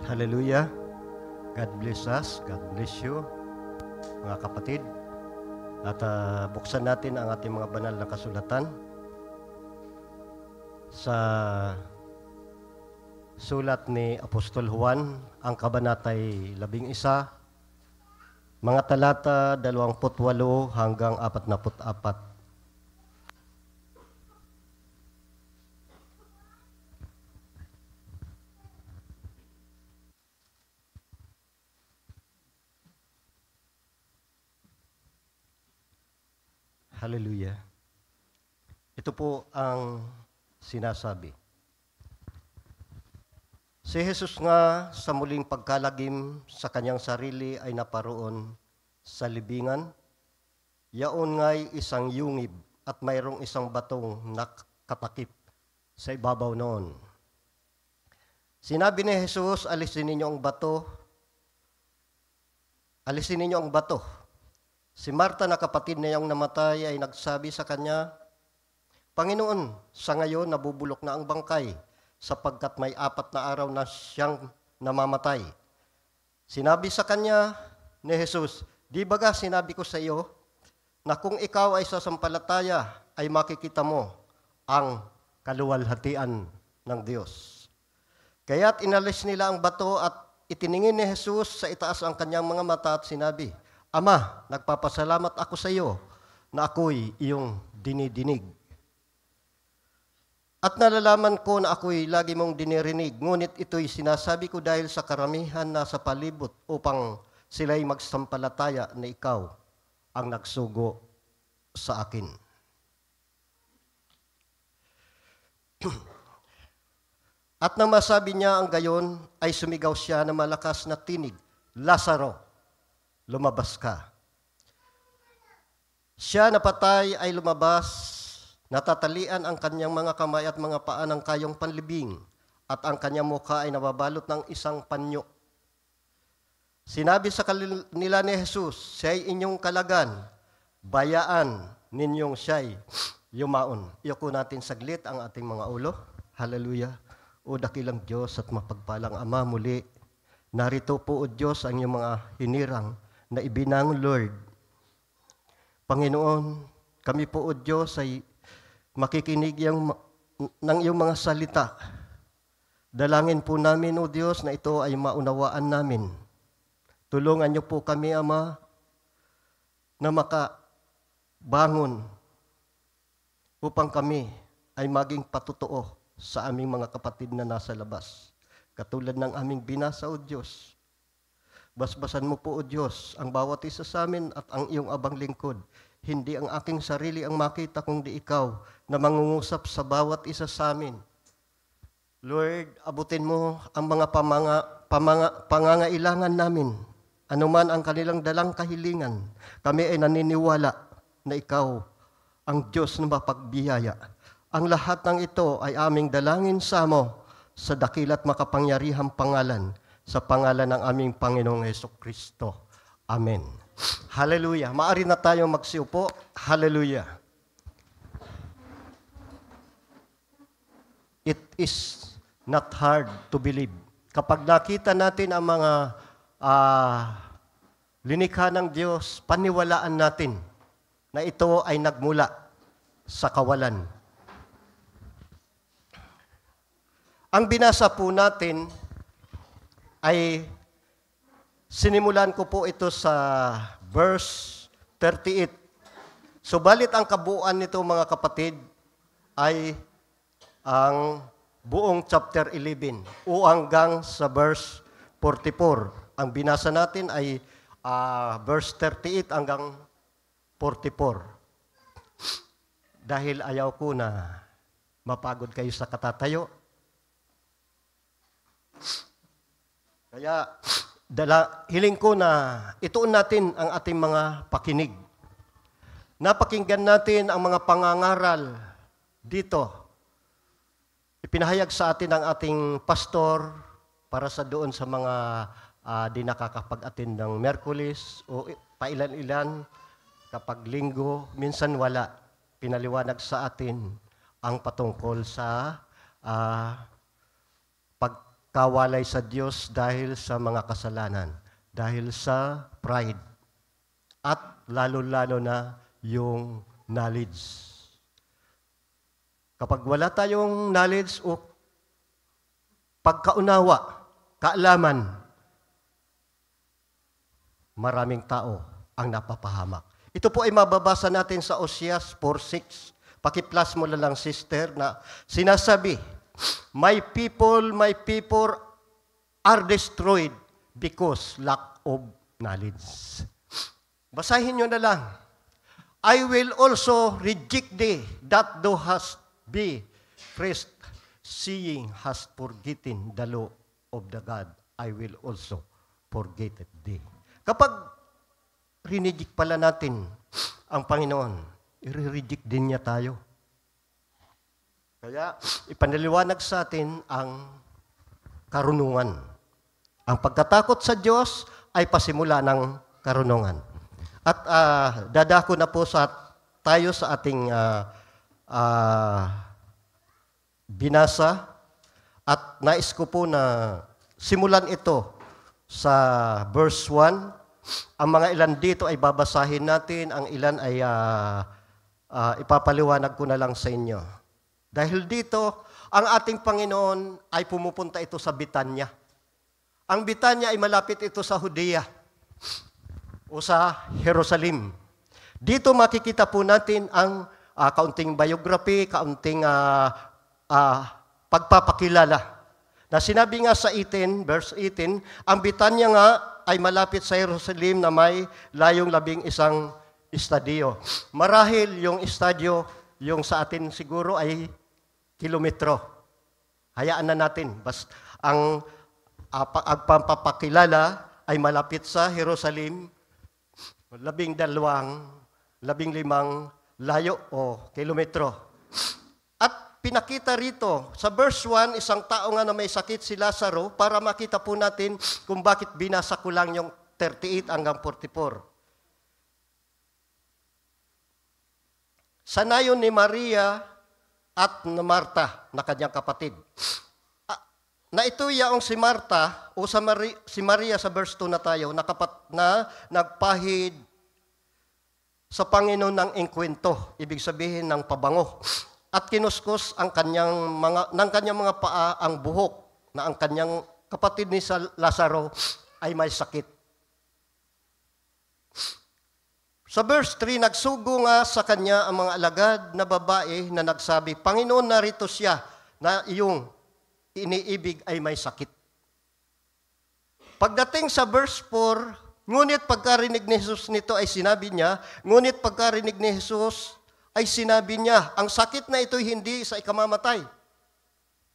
Hallelujah. God bless us. God bless you, mga kapatid. At buksan natin ang ating mga banal na kasulatan sa sulat ni Apostol Juan, ang kabanatay 11, mga talata 28 hanggang 44. Hallelujah. Ito po ang sinasabi. Si Jesus nga sa muling pagkalagim sa kanyang sarili ay naparoon sa libingan. Yaon nga'y isang yungib at mayroong isang batong nakatakip sa ibabaw noon. Sinabi ni Jesus, alisin ninyo ang bato. Alisin ninyo ang bato. Si Marta na kapatid niyang namatay ay nagsabi sa kanya, Panginoon, sa ngayon nabubulok na ang bangkay sapagkat may 4 na araw na siyang namamatay. Sinabi sa kanya ni Jesus, di baga sinabi ko sa iyo na kung ikaw ay sasampalataya ay makikita mo ang kaluwalhatian ng Diyos. Kaya't inalis nila ang bato at itiningin ni Jesus sa itaas ang kanyang mga mata at sinabi, Ama, nagpapasalamat ako sa iyo na ako'y iyong dinidinig. At nalalaman ko na ako'y lagi mong dinirinig, ngunit ito'y sinasabi ko dahil sa karamihan na sa palibot upang sila'y magsampalataya na ikaw ang nagsugo sa akin. At nang masabi niya ang gayon, ay sumigaw siya na malakas na tinig, Lazaro, lumabas ka. Siya na patay ay lumabas, natatalian ang kanyang mga kamay at mga paa ng kayong panlibing, at ang kanyang mukha ay nababalot ng isang panyo. Sinabi sa kanila ni Jesus, siya'y inyong kalagan, bayaan ninyong siya'y yumaon. Iyoko natin saglit ang ating mga ulo. Hallelujah. O dakilang Diyos at mapagpalang Ama, muli, narito po o Diyos ang iyong mga hinirang na ibinang Lord. Panginoon, kami po o Diyos ay makikinig ng iyong mga salita. Dalangin po namin o Diyos na ito ay maunawaan namin. Tulungan niyo po kami, Ama, na makabangon upang kami ay maging patutuo sa aming mga kapatid na nasa labas. Katulad ng aming binasa o Diyos. Basbasan mo po, O Diyos, ang bawat isa sa amin at ang iyong abang lingkod. Hindi ang aking sarili ang makita kundi ikaw na mangungusap sa bawat isa sa amin. Lord, abutin mo ang mga pangangailangan namin. Anuman ang kanilang dalang kahilingan, kami ay naniniwala na ikaw ang Diyos na mapagbiyaya. Ang lahat ng ito ay aming dalangin sa mo sa dakila't makapangyarihang pangalan, sa pangalan ng aming Panginoong Hesukristo. Amen. Hallelujah. Maaari na tayo magsiupo. Hallelujah. It is not hard to believe. Kapag nakita natin ang mga linikha ng Diyos, paniwalaan natin na ito ay nagmula sa kawalan. Ang binasa po natin ay sinimulan ko po ito sa verse 38. Subalit ang kabuuan nito, mga kapatid, ay ang buong chapter 11 o hanggang sa verse 44. Ang binasa natin ay verse 38 hanggang 44. Dahil ayaw ko na mapagod kayo sa katatayo, kaya hiling ko na ituon natin ang ating mga pakinig. Napakinggan natin ang mga pangangaral dito. Ipinahayag sa atin ng ating pastor para sa doon sa mga di nakakapag-attend ng Miyerkules o pailan-ilan kapag linggo, minsan wala. Pinaliwanag sa atin ang patungkol sa kawalay sa Diyos dahil sa mga kasalanan, dahil sa pride, at lalo-lalo na yung knowledge. Kapag wala tayong knowledge o pagkaunawa, kaalaman, maraming tao ang napapahamak. Ito po ay mababasa natin sa Oseas 4:6. Paki-plus mo lang, sister, na sinasabi, my people are destroyed because lack of knowledge. Basahin nyo na lang. I will also reject thee that thou hast be first, seeing hast forgotten the law of the God, I will also forget thee. Kapag rinijik pala natin ang Panginoon, i-reject din niya tayo. Kaya ipanaliwanag sa atin ang karunungan. Ang pagkatakot sa Diyos ay pasimula ng karunungan. At dadako na po tayo sa ating binasa at nais ko po na simulan ito sa verse 1. Ang mga ilan dito ay babasahin natin, ang ilan ay ipapaliwanag ko na lang sa inyo. Dahil dito, ang ating Panginoon ay pumupunta ito sa Bitanya. Ang Bitanya ay malapit ito sa Judea o sa Jerusalem. Dito makikita po natin ang kaunting biography, kaunting pagpapakilala. Na sinabi nga sa 18, verse 18, ang Bitanya nga ay malapit sa Jerusalem na may layong 11 estadyo. Marahil yung estadyo, yung sa atin siguro ay kilometro. Hayaan na natin. Ang pagpapakilala ay malapit sa Jerusalem, 15 layo o kilometro. At pinakita rito, sa verse 1, isang tao nga na may sakit si Lazaro para makita po natin kung bakit binasa ko lang yung 38 hanggang 44. Sanayon ni Maria at ni Marta na kanyang kapatid. Na ito yaong si Marta o si Maria sa verse 2 na tayo na nagpahid sa Panginoon ng engkwento, ibig sabihin ng pabango. At kinuskos ng kanyang mga paa ang buhok na ang kanyang kapatid ni Lazaro ay may sakit. Sa verse 3, nagsugo nga sa kanya ang mga alagad na babae na nagsabi, Panginoon, narito siya na iyong iniibig ay may sakit. Pagdating sa verse 4, ngunit pagkarinig ni Jesus nito ay sinabi niya, ang sakit na ito hindi sa ikamamatay,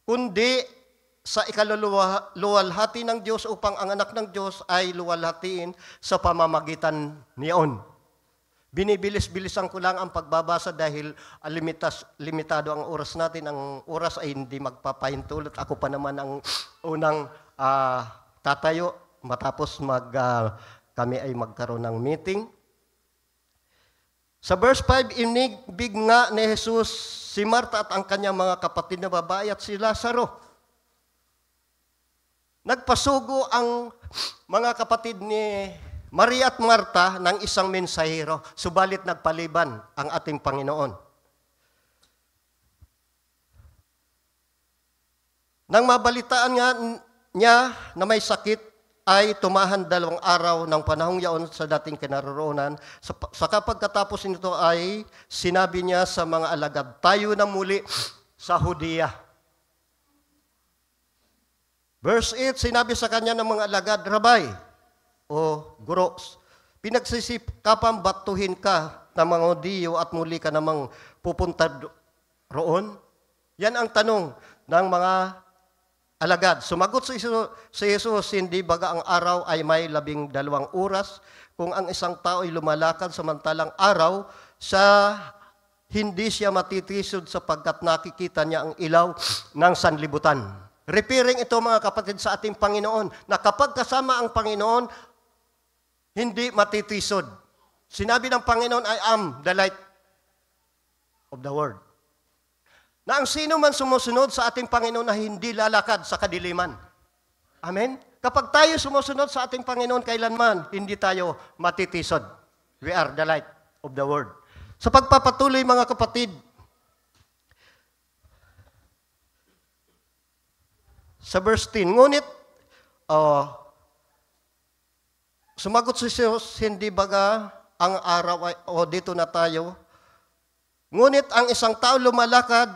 kundi sa ikaluluwalhati ng Diyos upang ang anak ng Diyos ay luwalhatiin sa pamamagitan niyon. Binibilis-bilisan ko lang ang pagbabasa dahil limitado ang oras natin. Ang oras ay hindi magpapahintulot. Ako pa naman ang unang tatayo matapos kami ay magkaroon ng meeting. Sa verse 5, inibig nga ni Jesus si Marta at ang kanyang mga kapatid na babae at si Lazaro. Nagpasugo ang mga kapatid ni Maria at Marta ng isang mensahero, subalit nagpaliban ang ating Panginoon. Nang mabalitaan nga niya na may sakit, ay tumahan 2 araw ng panahong yaon sa dating kinaroroonan. Sa pagkatapos nito ay sinabi niya sa mga alagad, tayo na muli sa Judea. Verse 8, sinabi sa kanya ng mga alagad, Rabay, o guro, pinagsisipapang batuhin ka ng mga Hudiyo at muli ka namang pupunta roon? Yan ang tanong ng mga alagad. Sumagot si Jesus, hindi baga ang araw ay may 12 oras, kung ang isang tao ay lumalakad samantalang araw, hindi siya matitisod sapagkat nakikita niya ang ilaw ng sanlibutan. Referring ito mga kapatid sa ating Panginoon, na kapag kasama ang Panginoon, hindi matitisod. Sinabi ng Panginoon, I am the light of the world. Na ang sino man sumusunod sa ating Panginoon na hindi lalakad sa kadiliman. Amen? Kapag tayo sumusunod sa ating Panginoon kailanman, hindi tayo matitisod. We are the light of the world. Sa pagpapatuloy, mga kapatid, sa verse 10, ngunit, sumagot si Jesus, hindi baga ang araw, dito na tayo, ngunit ang isang tao lumalakad,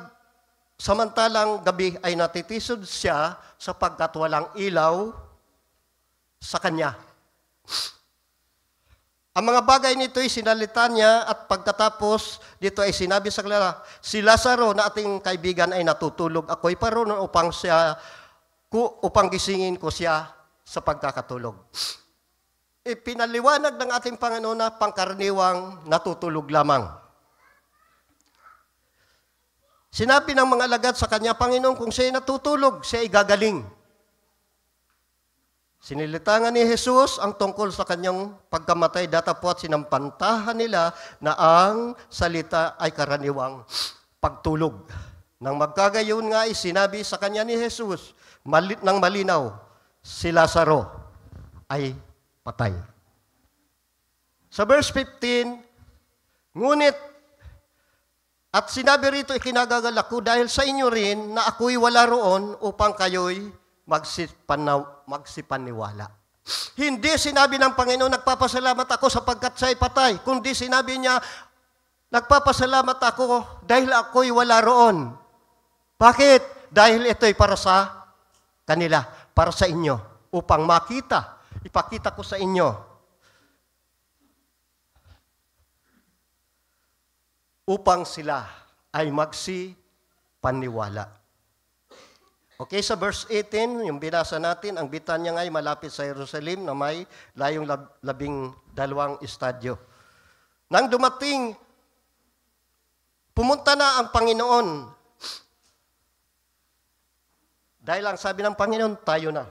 samantalang gabi ay natitisod siya sapagkat walang ilaw sa kanya. Ang mga bagay nito ay sinalita niya at pagkatapos dito ay sinabi sa kanila, si Lazaro na ating kaibigan ay natutulog. Ako'y paroon upang gisingin ko siya sa pagkakatulog. Ipinaliwanag ng ating Panginoon na pangkaraniwang natutulog lamang. Sinabi ng mga alagad sa kanya, Panginoon, kung siya natutulog, siya ay gagaling. Sinilitangan ni Jesus ang tungkol sa kanyang pagkamatay, datapwat sinampantahan nila na ang salita ay karaniwang pagtulog. Nang magkagayon nga ay sinabi sa kanya ni Jesus, ng malinaw, si Lazaro ay patay. Sa verse 15, ngunit, at sinabi rito, ikinagagalak ko dahil sa inyo rin na ako'y wala roon upang kayo'y magsipaniwala. Hindi sinabi ng Panginoon, nagpapasalamat ako sapagkat siya'y patay, kundi sinabi niya, nagpapasalamat ako dahil ako'y wala roon. Bakit? Dahil ito'y para sa kanila, para sa inyo, upang makita, ipakita ko sa inyo, upang sila ay magsipaniwala. Okay, sa verse 18, yung binasa natin, ang Bitanya nga ay malapit sa Jerusalem na may layong 12 estadyo. Nang dumating, pumunta na ang Panginoon. Dahil ang sabi ng Panginoon, tayo na.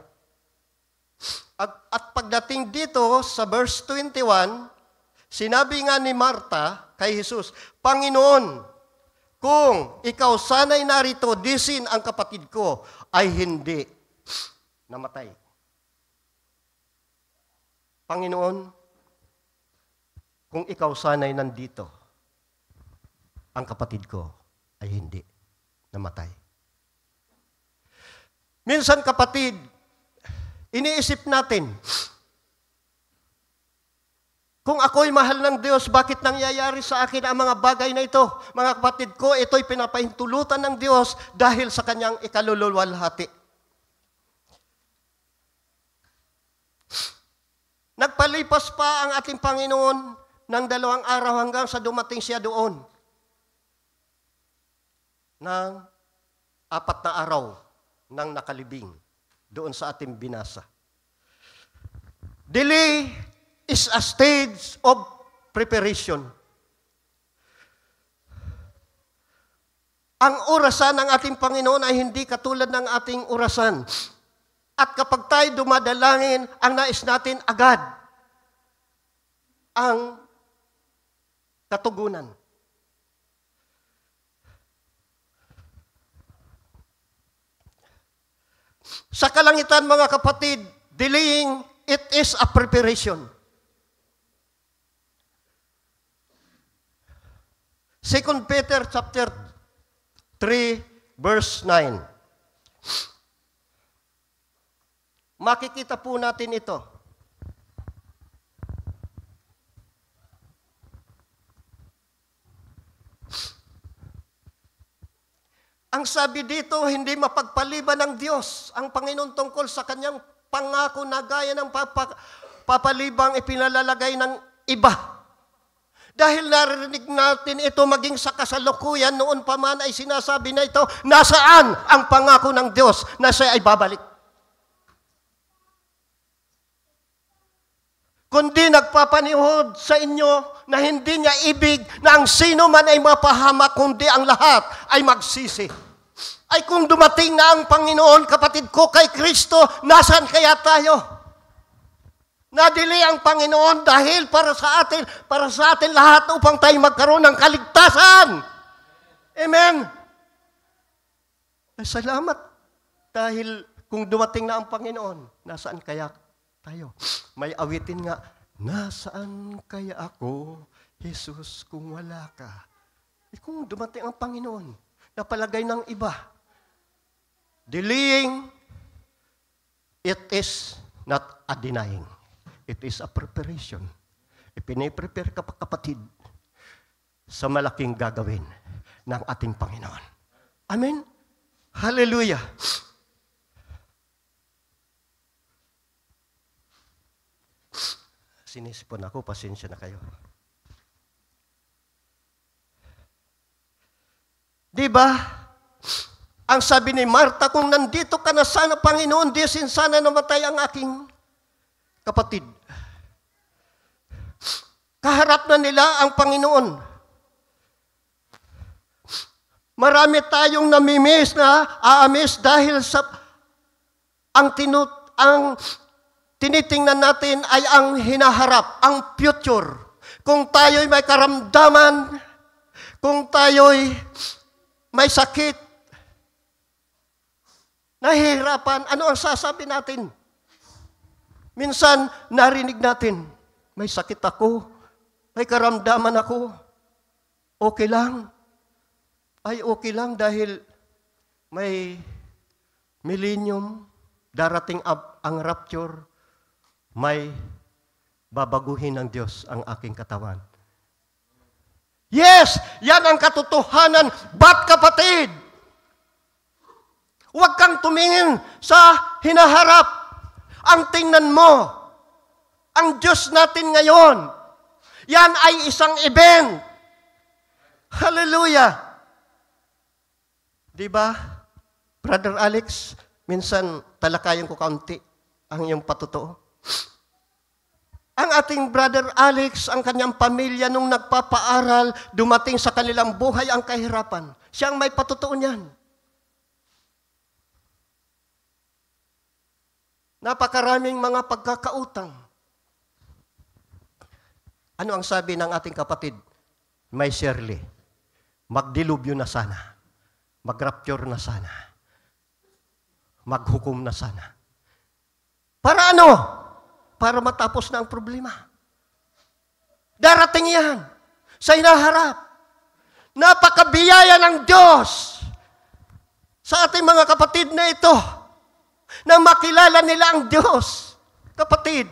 At pagdating dito sa verse 21, sinabi nga ni Marta kay Jesus, Panginoon, kung ikaw sana'y narito, disin ang kapatid ko ay hindi namatay. Panginoon, kung ikaw sana'y nandito, ang kapatid ko ay hindi namatay. Minsan kapatid, iniisip natin, kung ako'y mahal ng Diyos, bakit nangyayari sa akin ang mga bagay na ito? Mga kapatid ko, ito'y pinapahintulutan ng Diyos dahil sa kanyang ikaluluwalhati. Nagpalipas pa ang ating Panginoon ng 2 araw hanggang sa dumating siya doon. Ng 4 na araw ng nakalibing doon sa ating binasa. Delay is a stage of preparation. Ang orasan ng ating Panginoon ay hindi katulad ng ating orasan. At kapag tayo dumadalangin, ang nais natin agad ang katugunan. Sa kalangitan, mga kapatid, delaying, it is a preparation. 2 Peter chapter 3, verse 9. Makikita po natin ito. Ang sabi dito, hindi mapagpaliban ng Diyos ang Panginoon tungkol sa kanyang pangako na gaya ng papalibang ipinalalagay ng iba. Dahil narinig natin ito maging sa kasalukuyan, noon pa man ay sinasabi na ito, nasaan ang pangako ng Diyos na siya ay babalik? Kundi nagpapanihod sa inyo na hindi niya ibig na ang sino man ay mapahamak, kundi ang lahat ay magsisi. Ay kung dumating na ang Panginoon, kapatid ko, kay Kristo, nasaan kaya tayo? Nadili ang Panginoon dahil para sa atin lahat upang tayo magkaroon ng kaligtasan. Amen. Salamat dahil kung dumating na ang Panginoon, nasaan kaya tayo? May awitin nga, nasaan kaya ako, Jesus, kung wala ka? Kung dumating ang Panginoon, napalagay ng iba. Delaying, it is not a denying. It is a preparation. Ipiniprepare ka pa, kapatid, sa malaking gagawin ng ating Panginoon. Amen? Hallelujah! Sinisipon ako, pasensya na kayo. Diba? Ang sabi ni Marta, kung nandito ka na sana, Panginoon, di sana namatay ang aking kapatid. Kaharap na nila ang Panginoon. Marami tayong namimiss na aamis dahil sa ang tinitingnan natin ay ang hinaharap, ang future. Kung tayo'y may karamdaman, kung tayo'y may sakit, nahihirapan, ano ang sasabi natin? Minsan, narinig natin, may sakit ako, may karamdaman ako, okay lang. Ay, okay lang dahil may millennium, darating ang rapture, may babaguhin ng Diyos ang aking katawan. Yes! Yan ang katotohanan. But kapatid, huwag kang tumingin sa hinaharap. Ang tingnan mo, ang Diyos natin ngayon, yan ay isang event. Hallelujah! Diba, Brother Alex, minsan talakayan ko kaunti ang iyong patotoo. Ang ating Brother Alex, ang kanyang pamilya nung nagpapaaral, dumating sa kanilang buhay ang kahirapan. Siya ang may patotoo niyan. Napakaraming mga pagkakautang. Ano ang sabi ng ating kapatid? May Shirley, magdilubyo na sana. Mag-rapture na sana. Maghukom na sana. Para ano? Para matapos na ang problema. Darating yan sa hinaharap. Napakabiyaya ng Diyos sa ating mga kapatid na ito na makilala nila ang Diyos. Kapatid,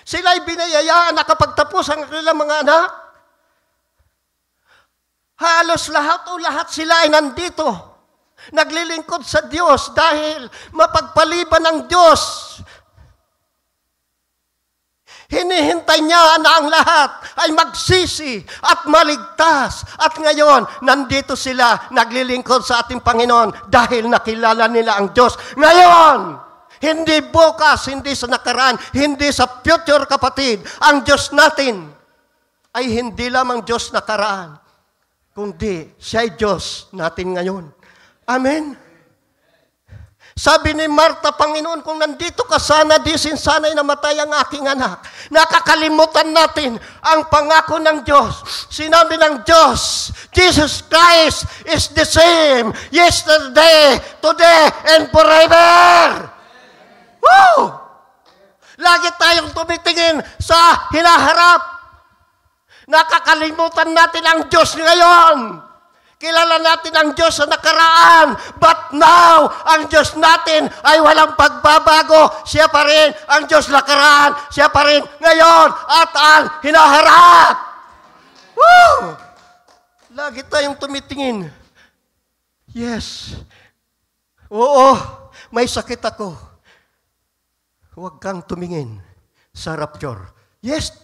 sila'y binayayaan na kapag tapos ang kanilang mga anak, halos lahat sila ay nandito. Naglilingkod sa Diyos dahil mapagpaliban ng Diyos. Hinihintay niya na ang lahat ay magsisi at maligtas. At ngayon, nandito sila naglilingkod sa ating Panginoon dahil nakilala nila ang Diyos. Ngayon, hindi bukas, hindi sa nakaraan, hindi sa future, kapatid. Ang Diyos natin ay hindi lamang Diyos nakaraan, kundi siya ay Diyos natin ngayon. Amen? Sabi ni Marta, Panginoon, kung nandito ka sana, di sana'y namatay ang aking anak. Nakakalimutan natin ang pangako ng Diyos. Sinabi ng Diyos, Jesus Christ is the same yesterday, today, and forever. Woo! Lagi tayong tumitingin sa hinaharap. Nakakalimutan natin ang Diyos ngayon. Kilala natin ang Diyos sa nakaraan. But now, ang Diyos natin ay walang pagbabago. Siya pa rin ang Diyos nakaraan. Siya pa rin ngayon at ang hinaharap. Woo! Lagi tayong tumitingin. Yes. Oo, may sakit ako. Huwag kang tumingin sa rapture. Yes,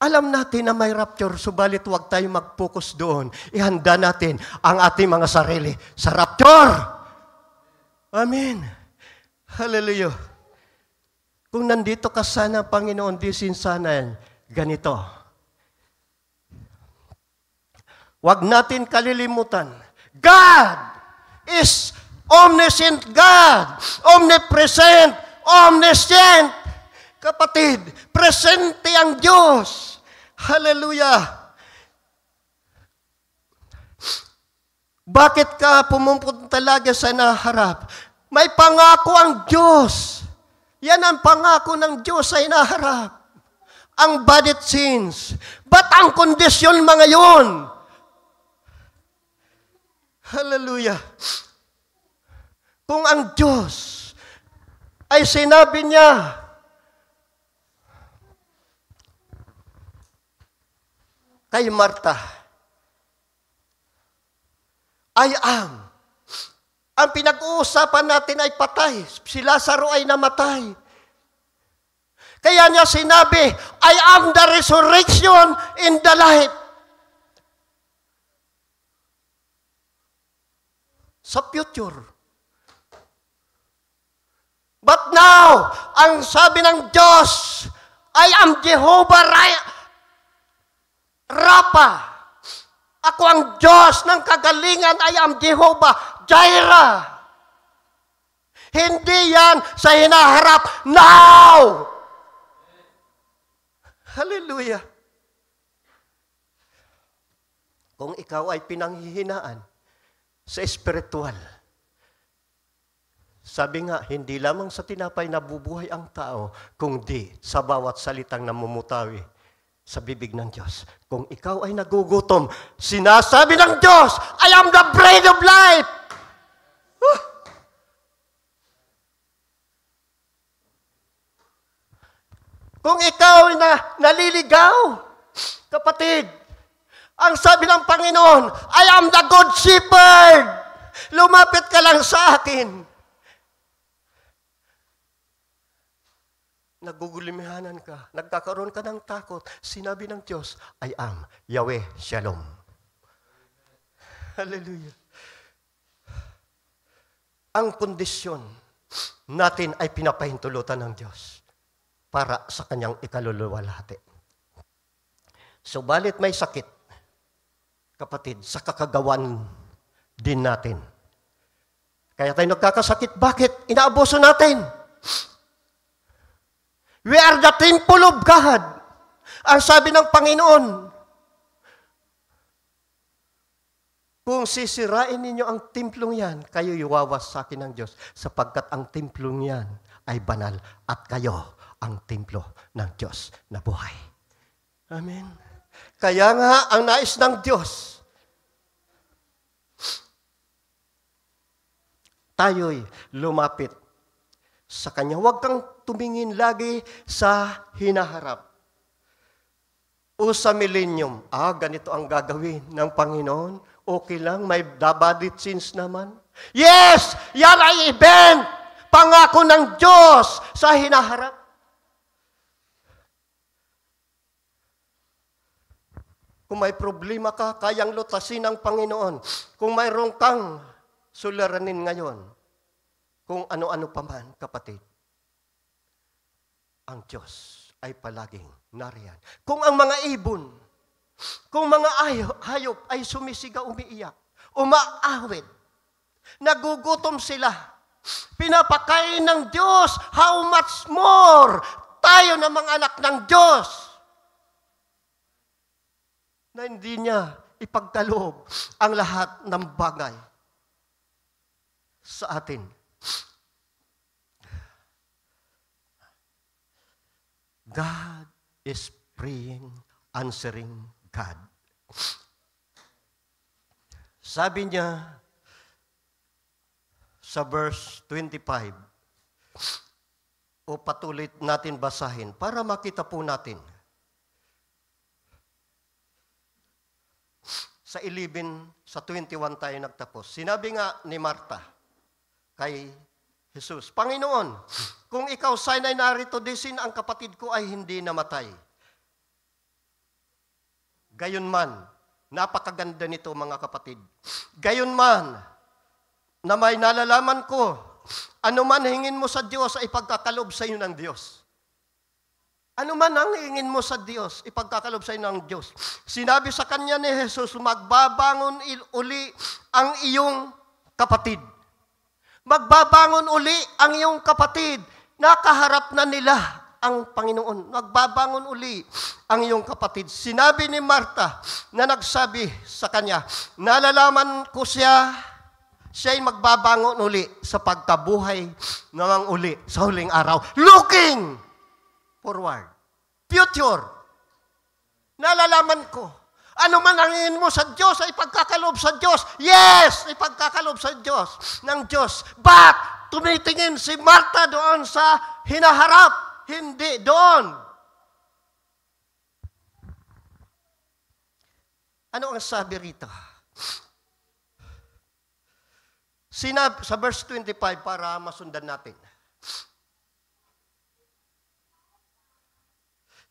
alam natin na may rapture, subalit huwag tayo mag-focus doon. Ihanda natin ang ating mga sarili sa rapture. Amen. Hallelujah. Kung nandito ka sana, Panginoon, disin sana ganito. Huwag natin kalilimutan. God is omniscient God. Omnipresent. Omniscient. Kapatid, presente ang Diyos. Hallelujah. Bakit ka pumupunta lagi sa naharap? May pangako ang Diyos. Yan ang pangako ng Diyos sa hinaharap. Ang bad sins. But ang kondisyon mga yun? Hallelujah. Kung ang Diyos ay sinabi niya, kay Marta, I am. Ang pinag-uusapan natin ay patay. Si Lazaro ay namatay. Kaya niya sinabi, I am the resurrection and the life. Sa future. But now, ang sabi ng Diyos, I am Jehovah Rapha. Ako ang Diyos ng kagalingan. I am Jehovah Jireh. Hindi yan sa hinaharap. Now! Hallelujah. Kung ikaw ay pinanghihinaan sa espiritual, sabi nga, hindi lamang sa tinapay nabubuhay ang tao, kundi sa bawat salitang namumutawi sa bibig ng Diyos. Kung ikaw ay nagugutom, sinasabi ng Diyos, I am the bread of life. Kung ikaw ay naliligaw, kapatid, ang sabi ng Panginoon, I am the good shepherd. Lumapit ka lang sa akin. Nagugulimahanan ka, nagkakaroon ka ng takot. Sinabi ng Diyos, I am Yahweh Shalom. Hallelujah. Ang kondisyon natin ay pinapahintulutan ng Diyos para sa kanyang ikaluluwalhati. Subalit may sakit, kapatid, sa kakagawan din natin. Kaya tayo nagkakasakit. Bakit? Inaabuso natin. We are the temple of God. Ang sabi ng Panginoon, kung sisirain ninyo ang templong yan, kayo iwawas sa akin ng Diyos, sapagkat ang templong yan ay banal at kayo ang templo ng Diyos na buhay. Amen. Kaya nga, ang nais ng Diyos, tayo'y lumapit sa Kanya. Huwag kang tumingin lagi sa hinaharap o sa millennium. Ganito ang gagawin ng Panginoon. Okay lang, may bad sins naman. Yes! Yan ay event! Pangako ng Diyos sa hinaharap. Kung may problema ka, kayang lutasin ng Panginoon. Kung mayroon kang suliranin ngayon, kung ano-ano pa man, kapatid, ang Diyos ay palaging nariyan. Kung ang mga ibon, kung mga hayop ay sumisigaw, umiiyak, umaawit, nagugutom sila, pinapakain ng Diyos, how much more tayo na mga anak ng Diyos na hindi niya ipagkaloob ang lahat ng bagay sa atin. God is praying, answering God. Sabi niya sa verse 25, o patuloy natin basahin para makita po natin. Sa 11, sa 21 tayo nagtapos. Sinabi nga ni Marta kay Jesus, Panginoon, kung ikaw sana'y narito disin, ang kapatid ko ay hindi namatay. Gayunman, napakaganda nito mga kapatid. Gayunman, na may nalalaman ko, ano man hingin mo sa Diyos ay ipagkakalob sa iyo ng Diyos. Ano man ang hingin mo sa Diyos, ipagkakalob sa iyo ng Diyos. Sinabi sa kanya ni Jesus, magbabangon uli ang iyong kapatid. Magbabangon uli ang iyong kapatid. Nakaharap na nila ang Panginoon. Magbabangon uli ang iyong kapatid. Sinabi ni Marta na nagsabi sa kanya, nalalaman ko siya Siya'y magbabangon uli sa pagkabuhay ng uli sa huling araw. Looking forward. Future. Nalalaman ko. Ano man ang hingin mo sa Diyos ay pagkakaloob sa Diyos. Yes! Ay pagkakaloob sa Diyos, ng Diyos. But, tumitingin si Martha doon sa hinaharap. Hindi doon. Ano ang sabi rito? Sinabi, sa verse 25 para masundan natin.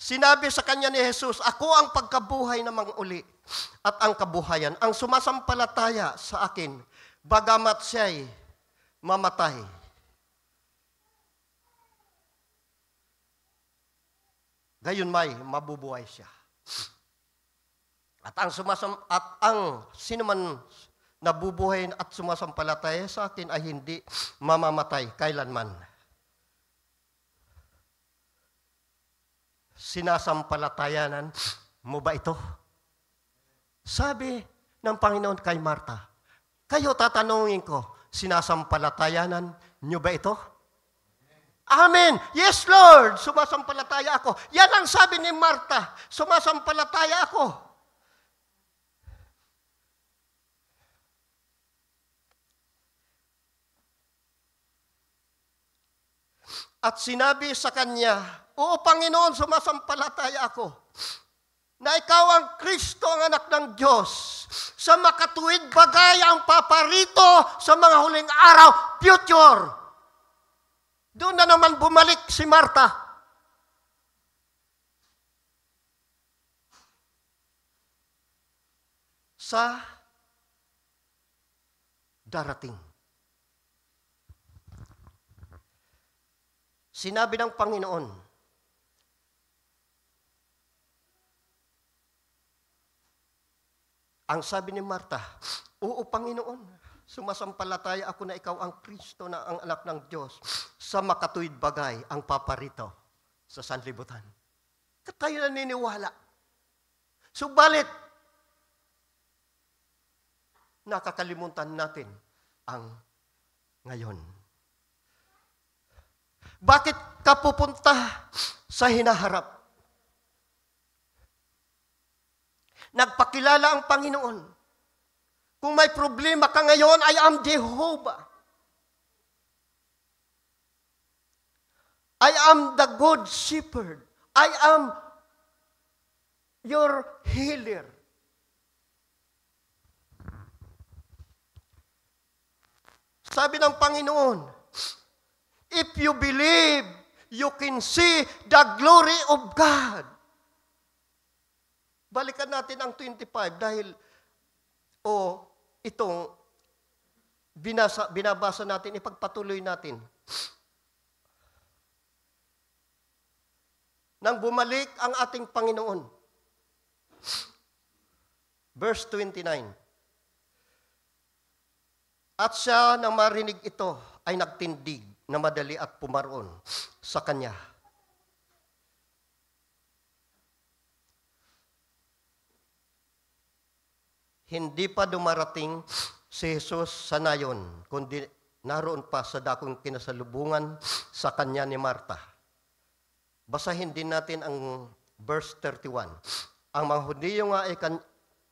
Sinabi sa kanya ni Jesus, ako ang pagkabuhay na manguli at ang kabuhayan. Ang sumasampalataya sa akin, bagamat siya'y mamatay. Gayon may mabubuhay siya. At ang sino man nabubuhay at sumasampalataya sa akin ay hindi mamamatay kailanman. Sinasampalatayanan mo ba ito? Sabi ng Panginoon kay Martha, kayo tatanungin ko, sinasampalatayanan nyo ba ito? Amen. Yes, Lord. Sumasampalataya ako. Yan ang sabi ni Martha. Sumasampalataya ako. At sinabi sa kanya, oo, Panginoon, sumasampalataya ako na ikaw ang Kristo, ang anak ng Diyos. Sa makatuwid bagay ang paparito sa mga huling araw, future. Doon na naman bumalik si Martha. Sa darating. Sinabi ng Panginoon, ang sabi ni Martha, oo, Panginoon, sumasampalataya ako na ikaw ang Kristo na ang anak ng Diyos. Sa makatuwid bagay ang paparito sa sanlibutan. Tayo naniniwala. Subalit, nakakalimutan natin ang ngayon. Bakit ka pupunta sa hinaharap? Nagpakilala ang Panginoon. Kung may problema ka ngayon, I am Jehovah. I am the good shepherd. I am your healer. Sabi ng Panginoon, if you believe, you can see the glory of God. Balikan natin ang 25 dahil itong binabasa natin, ipagpatuloy natin. Nang bumalik ang ating Panginoon. Verse 29. At siya nang marinig ito ay nagtindig na madali at pumaroon sa kanya. Hindi pa dumarating si Jesus sa nayon, kundi naroon pa sa dakong kinasalubungan sa kanya ni Martha. Basahin din natin ang verse 31. Ang mga Hudyo nga ay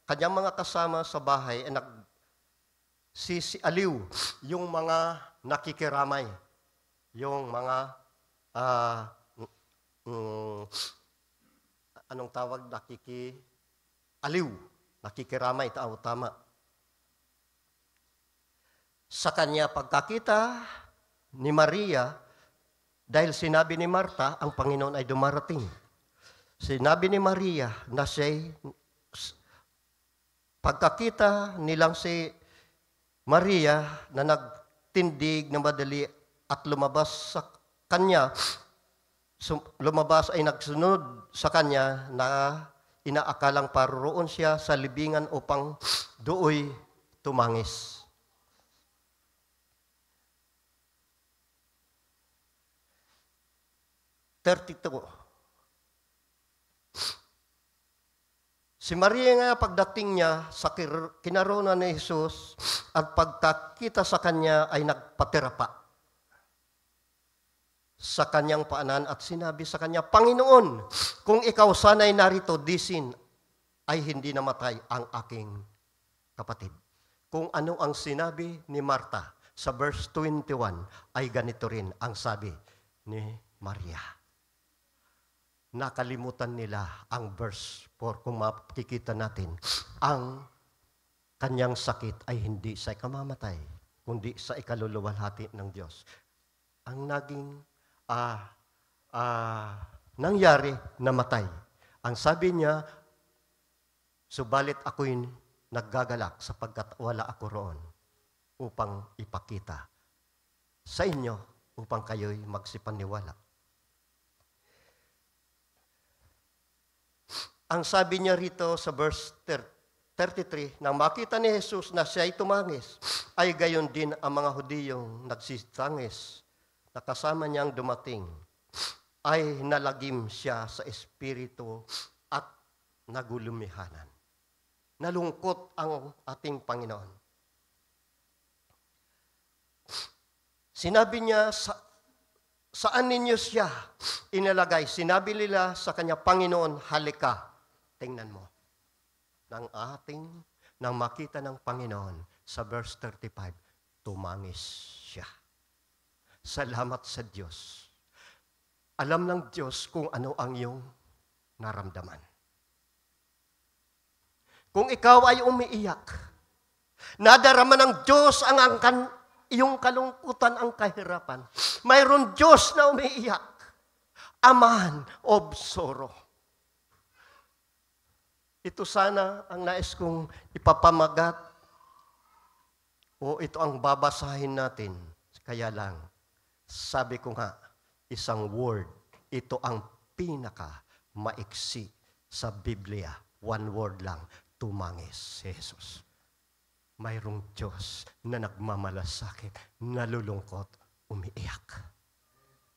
kanyang mga kasama sa bahay ay nagsisialiw yung mga nakikiramay. Yung mga, anong tawag, nakikialiw, nakikiramay, tama. Sa kanya pagkakita ni Maria, dahil sinabi ni Martha, ang Panginoon ay dumarating. Sinabi ni Maria na siya'y, pagkakita nilang si Maria na nagtindig na madali at lumabas sa kanya, lumabas ay nagsunod sa kanya na inaakalang paroroon siya sa libingan upang dooy tumangis. Si Maria nga pagdating niya sa kinaroon ni Jesus at pagkakita sa kanya ay nagpatira pa sa kanyang paanan at sinabi sa kanya, Panginoon, kung ikaw sana'y narito, disin ay hindi namatay ang aking kapatid. Kung ano ang sinabi ni Marta sa verse 21 ay ganito rin ang sabi ni Maria. Nakalimutan nila ang verse 4 kung makikita natin. Ang kanyang sakit ay hindi sa ikamamatay, kundi sa ikaluluwalhati ng Diyos. Ang naging nangyari, namatay. Ang sabi niya, subalit ako'y naggagalak sapagkat wala ako roon upang ipakita sa inyo upang kayo'y magsipaniwala. Ang sabi niya rito sa verse 33, nang makita ni Jesus na siya'y tumangis, ay gayon din ang mga Hudiyong nagsitangis na kasama niyang dumating, ay nalagim siya sa espiritu at nagulumihanan. Nalungkot ang ating Panginoon. Sinabi niya, saan ninyo siya inilagay? Sinabi nila sa kanya, Panginoon, halika. Tingnan mo. Nang makita ng Panginoon, sa verse 35, tumangis siya. Salamat sa Diyos. Alam ng Diyos kung ano ang iyong naramdaman. Kung ikaw ay umiiyak, nadarama ng Diyos ang iyong kalungkutan, ang kahirapan. Mayroon Diyos na umiiyak. A man of sorrow. Ito sana ang nais kong ipapamagat o ito ang babasahin natin. Kaya lang, sabi ko nga, isang word, ito ang pinaka maiksi sa Biblia. One word lang, tumangis si Jesus. Mayroong Diyos na nagmamalasakit, nalulungkot, umiiyak.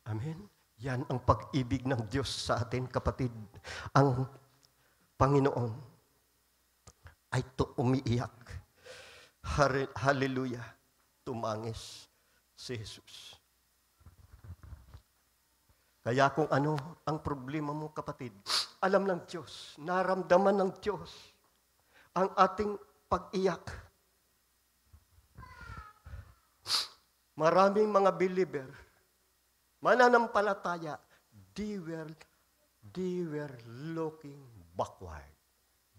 Amen? Yan ang pag-ibig ng Diyos sa atin, kapatid. Ang Panginoon ay umiiyak. Hallelujah. Tumangis si Jesus. Kaya kung ano ang problema mo, kapatid, alam ng Diyos, naramdaman ng Diyos ang ating pag-iyak. Maraming mga believer, mananampalataya, they were looking backward.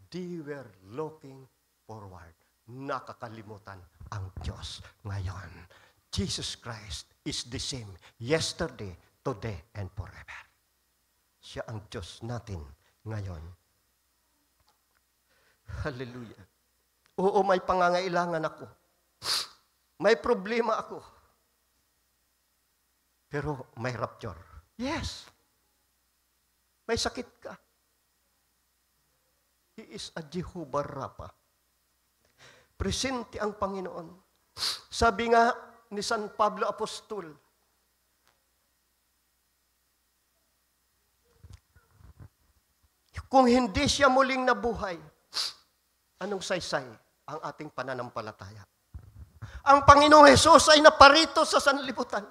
They were looking forward. Nakakalimutan ang Diyos ngayon. Jesus Christ is the same yesterday, today, and forever. Siya ang Diyos natin ngayon. Hallelujah. Oo, may pangangailangan ako. May problema ako. Pero may rapture. Yes. May sakit ka. He is a Jehovah Rapha. Presente ang Panginoon. Sabi nga ni San Pablo Apostol, kung hindi siya muling nabuhay, anong saysay ang ating pananampalataya? Ang Panginoong Hesus ay naparito sa sanlibutan.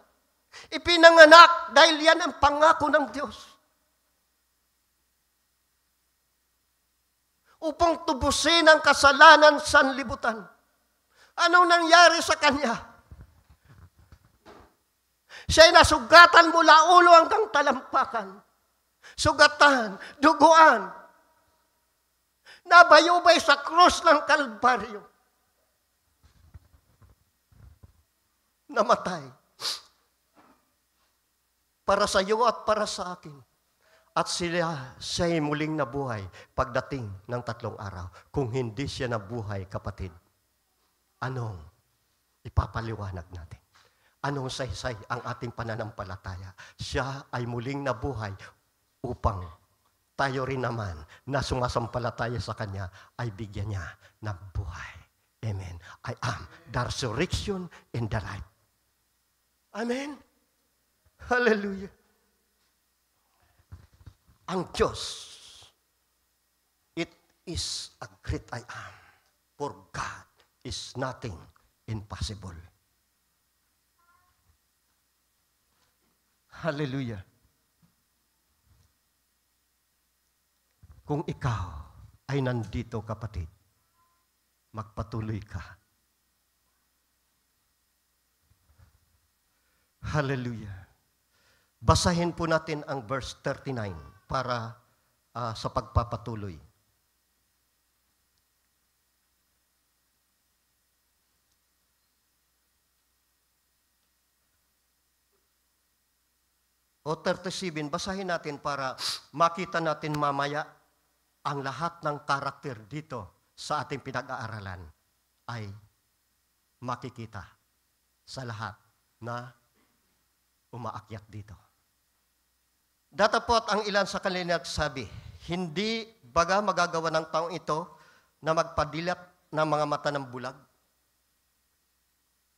Ipinanganak dahil yan ang pangako ng Diyos. Upang tubusin ang kasalanan sa sanlibutan. Anong nangyari sa Kanya? Siya'y nasugatan mula ulo hanggang talampakan. Sugatan, duguan. Nabayubay sa krus ng Kalbaryo. Namatay. Para sa iyo at para sa akin. At siya'y muling nabuhay pagdating ng 3 araw. Kung hindi siya nabuhay, kapatid, anong ipapaliwanag natin? Anong saysay ang ating pananampalataya? Siya ay muling nabuhay upang tayo rin naman na sumasampalataya sa Kanya ay bigyan niya ng buhay. Amen. I am the resurrection and the life. Amen. Hallelujah. Ang Diyos, is a great I am. For God is nothing impossible. Hallelujah. Kung ikaw ay nandito, kapatid, magpatuloy ka. Hallelujah. Basahin po natin ang verse 39 para sa pagpapatuloy. O 37, basahin natin para makita natin mamaya ang lahat ng karakter dito sa ating pinag-aaralan ay makikita sa lahat na umaakyat dito. Datapot ang ilan sa kanila nagsabi, hindi baga magagawa ng taong ito na magpadilat ng mga mata ng bulag?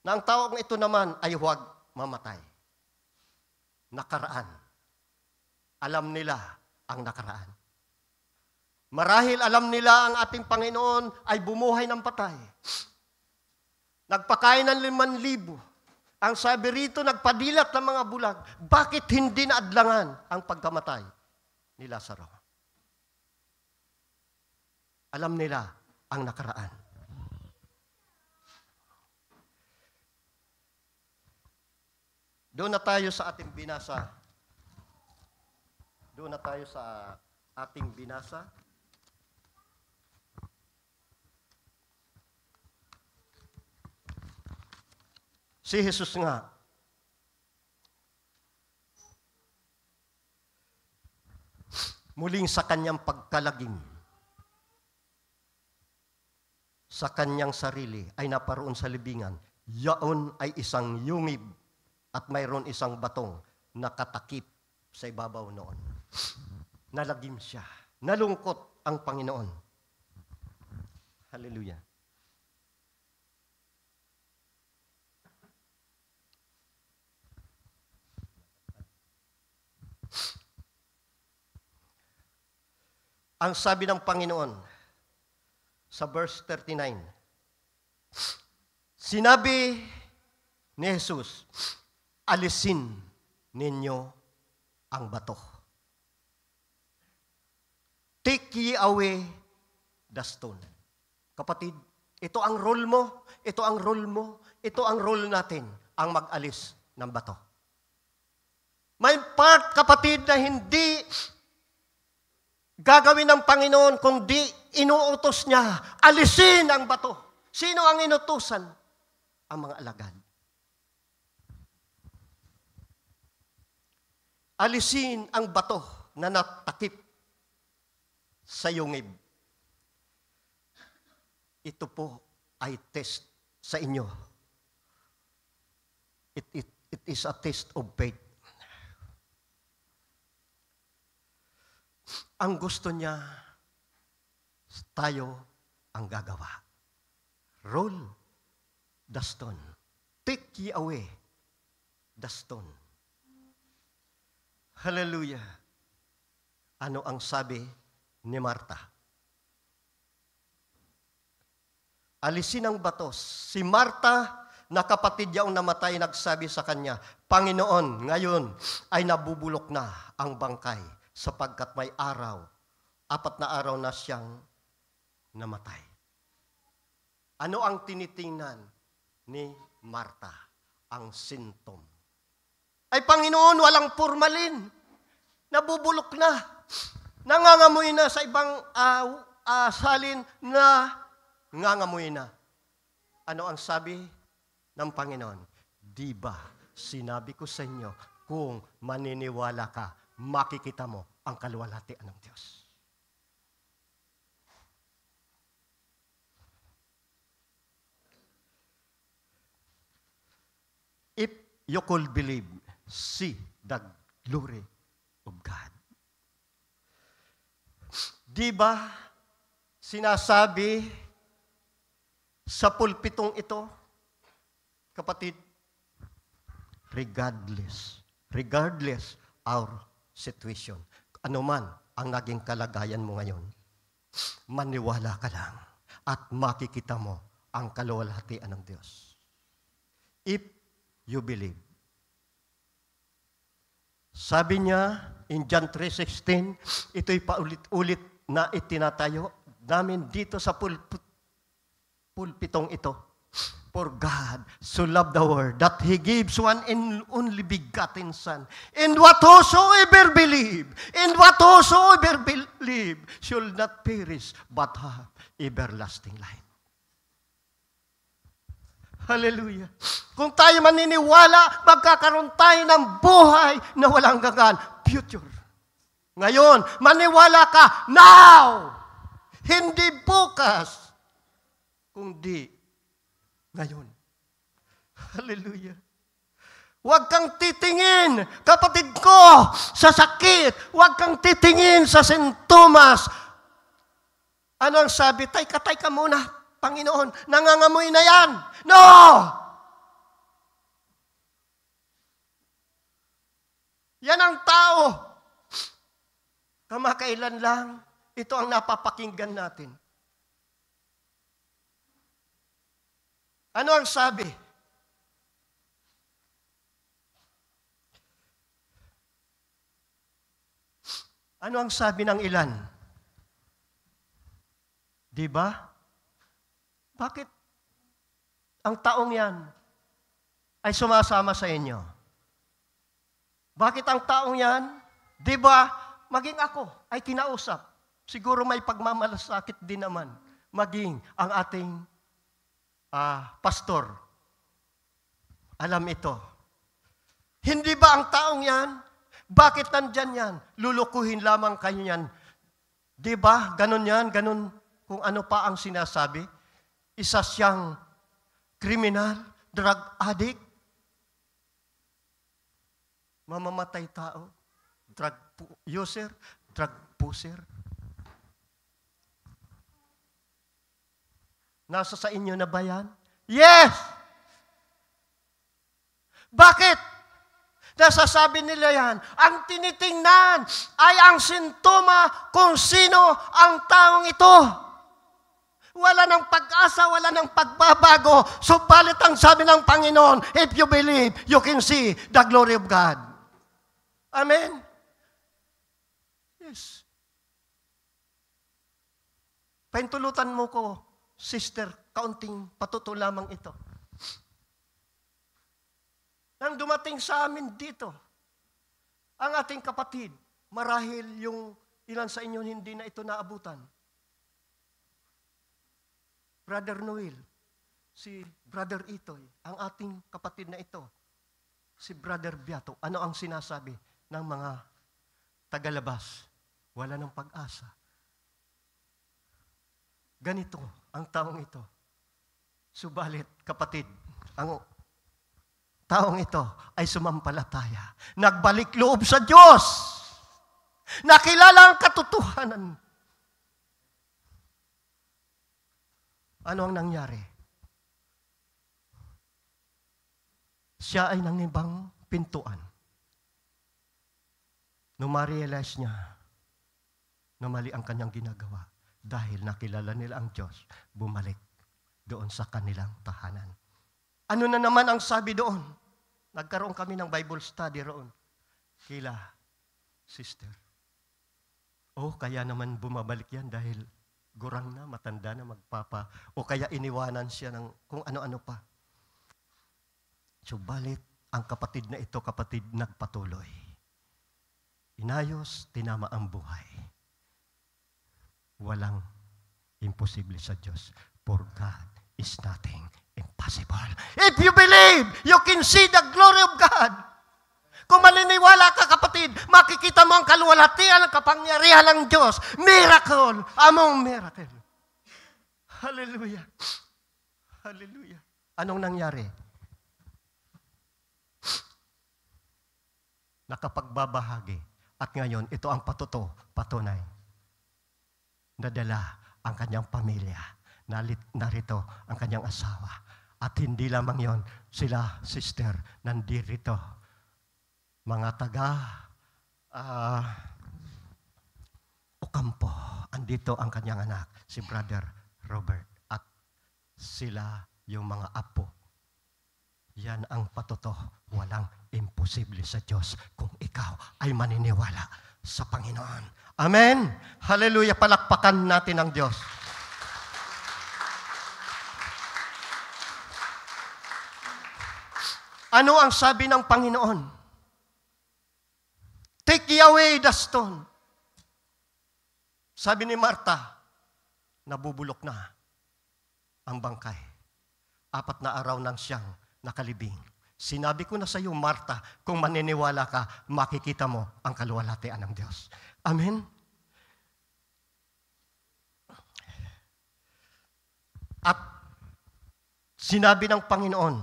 Na ang taong ito naman ay huwag mamatay. Nakaraan. Alam nila ang nakaraan. Marahil alam nila ang ating Panginoon ay bumuhay ng patay. Nagpakain ng 5,000. Ang sabi rito, nagpadilat ng mga bulag. Bakit hindi naadlangan ang pagkamatay ni Lazaro? Alam nila ang nakaraan. Doon na tayo sa ating binasa. Doon na tayo sa ating binasa. Si Jesus nga, muling sa kanyang pagkalagim, sa kanyang sarili ay naparoon sa libingan. Yaon ay isang yungib at mayroon isang batong nakatakip sa ibabaw noon. Nalagim siya. Nalungkot ang Panginoon. Hallelujah. Ang sabi ng Panginoon sa verse 39, sinabi ni Jesus, alisin ninyo ang bato. Take ye away the stone. Kapatid, ito ang role mo, ito ang role mo, ito ang role natin, ang mag-alis ng bato. May part, kapatid, na hindi gagawin ng Panginoon kung di inuutos niya, alisin ang bato. Sino ang inutusan? Ang mga alagad. Alisin ang bato na natakip sa yungib. Ito po ay test sa inyo. It is a test of faith. Ang gusto niya, tayo ang gagawa. Roll the stone. Take ye away the stone. Hallelujah. Ano ang sabi ni Marta? Alisin ang bato. Si Marta, na kapatid niya ang namatay, nagsabi sa kanya, Panginoon, ngayon ay nabubulok na ang bangkay sapagkat may araw, 4 na araw na siyang namatay. Ano ang tinitingnan ni Marta? Ang sintom. Ay Panginoon, walang formalin. Nabubulok na. Nangangamoy na sa ibang salin na nangangamoy na. Ano ang sabi ng Panginoon? Di ba sinabi ko sa inyo, kung maniniwala ka, makikita mo ang kaluwalhatian ng Diyos. If you could believe, see the glory of God. Di ba sinasabi sa pulpitong ito, kapatid, regardless our situation, ano man ang naging kalagayan mo ngayon, Maniwala ka lang at makikita mo ang kaluwalhatian ng Diyos. If you believe. Sabi niya in John 3:16, ito'y paulit-ulit na itinatayo namin dito sa pulpitong ito. For God so loved the world that He gives one and only begotten Son. And what whosoever believe, should not perish, but have everlasting life. Hallelujah. Kung tayo maniniwala, magkakaroon tayo ng buhay na walang hanggan. Future. Ngayon, maniwala ka now. Hindi bukas. Kundi ngayon. Hallelujah. Huwag kang titingin, kapatid ko, sa sakit. Huwag kang titingin sa sintomas. Ano ang sabi? Tay ka muna, Panginoon. Nangangamoy na yan. No! Yan ang tao. Kamakailan lang, ito ang napapakinggan natin. Ano ang sabi? Ano ang sabi ng ilan? Di ba? Bakit ang taong yan ay sumasama sa inyo? Bakit ang taong yan, di ba, maging ako ay kinausap? Siguro may pagmamalasakit din naman. Maging ang ating pastor. Alam ito. Hindi ba ang taong yan? Bakit nandyan yan? Lulukuhin lamang kayo yan. Di ba? Ganon yan. Ganon kung ano pa ang sinasabi. Isa siyang kriminal, drug addict, mamamatay tao, drug user, drug pusher. Nasa sa inyo na ba yan? Yes! Bakit? Nasasabi nila yan. Ang tinitingnan ay ang sintoma kung sino ang taong ito. Wala ng pag-asa, wala ng pagbabago. Subalit ang sabi ng Panginoon, if you believe, you can see the glory of God. Amen? Yes. Paintulutan mo ko, sister, kaunting patuto lamang ito. Nang dumating sa amin dito, ang ating kapatid, marahil yung ilan sa inyo hindi na ito naabutan. Brother Noel, si Brother Itoy, ang ating kapatid na ito, si Brother Beato, ano ang sinasabi ng mga tagalabas? Wala ng pag-asa. Ganito ang taong ito. Subalit, kapatid, ang taong ito ay sumampalataya. Nagbalik loob sa Diyos. Nakilala ang katotohanan. Ano ang nangyari? Siya ay nangibang pintuan. Nung ma-realize niya na mali ang kanyang ginagawa, dahil nakilala nila ang Diyos, bumalik doon sa kanilang tahanan. Ano na naman ang sabi doon? Nagkaroon kami ng Bible study roon. Kila, sister. Kaya naman bumabalik yan dahil gurang na, matanda na, magpapa. O kaya iniwanan siya ng kung ano-ano pa. Subalit, ang kapatid na ito, kapatid nagpatuloy. Inayos, tinama ang buhay. Walang imposible sa Diyos. For God is nothing impossible. If you believe, you can see the glory of God. Kung maniniwala ka, kapatid, makikita mo ang kaluwalhatian, ang kapangyarihan ng Diyos. Miracle, among miracle. Hallelujah. Hallelujah. Anong nangyari? Nakapagbabahagi. At ngayon, ito ang patunay. Nadala ang kanyang pamilya. Narito ang kanyang asawa. At hindi lamang yon, sila, sister, nandito. Mga taga Ocampo, andito ang kanyang anak, si Brother Robert. At sila yung mga apo. Yan ang patuto. Walang imposible sa Diyos kung ikaw ay maniniwala sa Panginoon. Amen? Hallelujah! Palakpakan natin ang Diyos. Ano ang sabi ng Panginoon? Take ye away the stone. Sabi ni Marta, nabubulok na ang bangkay. 4 na araw nang siyang nakalibing. Sinabi ko na sa iyo, Marta, kung maniniwala ka, makikita mo ang kaluwalhatian ng Diyos. Amen? At sinabi ng Panginoon,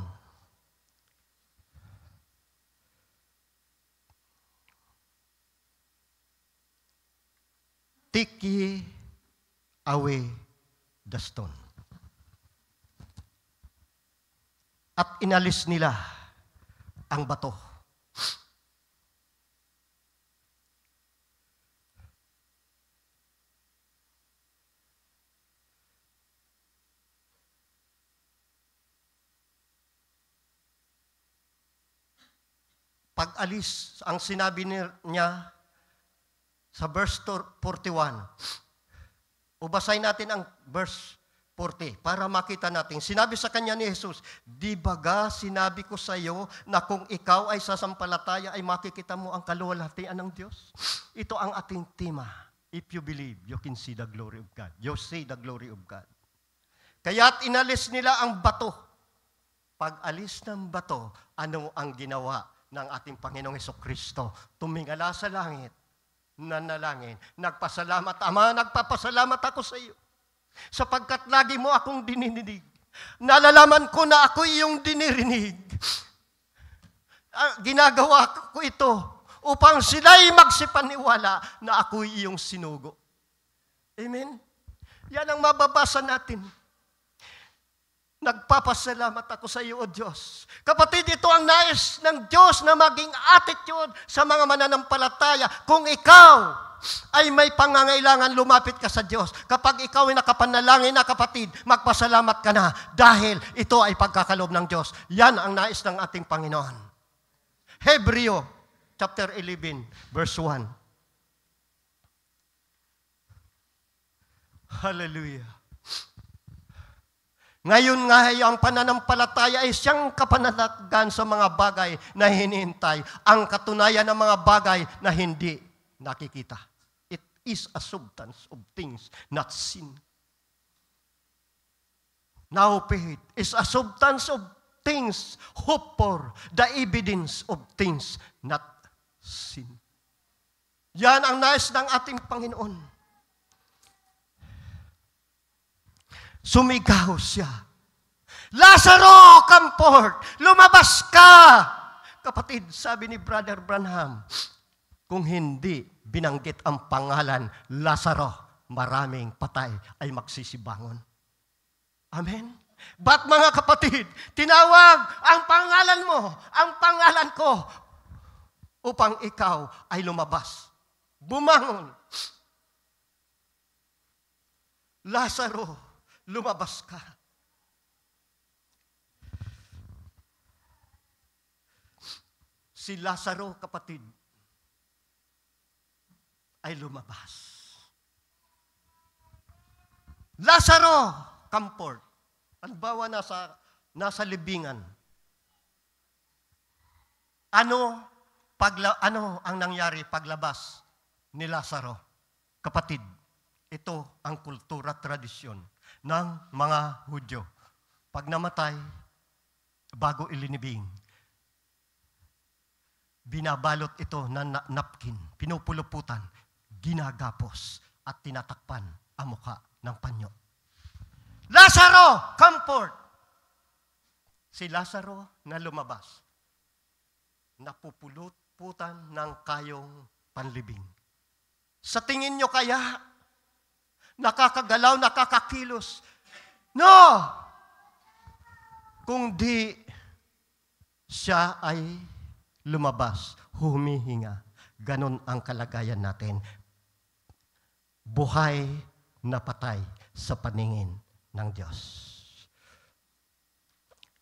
take ye away the stone. At inalis nila ang bato. Pag-alis, ang sinabi niya sa verse 41, ubasahin natin ang verse 40 para makita natin. Sinabi sa kanya ni Jesus, di baga sinabi ko sa iyo na kung ikaw ay sasampalataya ay makikita mo ang kaluwalhatian ng Diyos? Ito ang ating tema. If you believe, you can see the glory of God. You see the glory of God. Kaya't inalis nila ang bato. Pag alis ng bato, ano ang ginawa ng ating Panginoong Hesukristo? Tumingala sa langit, nanalangin, nagpasalamat, Ama, nagpapasalamat ako sa iyo. Sapagkat lagi mo akong dinirinig. Nalalaman ko na ako iyong dinirinig. Ginagawa ko ito upang sila'y magsipaniwala na ako iyong sinugo. Amen? Yan ang mababasa natin. Nagpapasalamat ako sa iyo, O Diyos. Kapatid, ito ang nais ng Diyos na maging attitude sa mga mananampalataya. Kung ikaw ay may pangangailangan, lumapit ka sa Diyos. Kapag ikaw ay nakapanalangin na kapatid, magpasalamat ka na dahil ito ay pagkakaloob ng Diyos. Yan ang nais ng ating Panginoon. Hebreo, chapter 11, verse 1. Hallelujah. Ngayon nga ay ang pananampalataya ay siyang kapanatagan sa mga bagay na hinihintay, ang katunayan ng mga bagay na hindi nakikita. It is a substance of things not seen. Now faith is a substance of things hoped for, the evidence of things not seen. Yan ang nais ng ating Panginoon. Sumigaw siya. Lazaro, come forth! Lumabas ka! Kapatid, sabi ni Brother Branham, kung hindi binanggit ang pangalan Lazaro, maraming patay ay magsisibangon. Amen? But mga kapatid, tinawag ang pangalan mo, ang pangalan ko, upang ikaw ay lumabas. Bumangon. Lazaro, lumabas ka. Si Lazaro, kapatid, ay lumabas. Lazaro, come forth. Halimbawa, nasa libingan. Ano ang nangyari paglabas ni Lazaro? Kapatid, ito ang kultura, tradisyon ng mga Hudyo. Pag namatay, bago ilinibing, binabalot ito ng napkin, pinupuluputan, ginagapos, at tinatakpan ang mukha ng panyo. Lazaro, come forth! Si Lazaro na lumabas, napupuluputan ng kayong panlibing. Sa tingin nyo kaya, nakakagalaw, nakakakilos? No! Kung di siya ay lumabas, humihinga. Ganon ang kalagayan natin. buhay na patay sa paningin ng Diyos.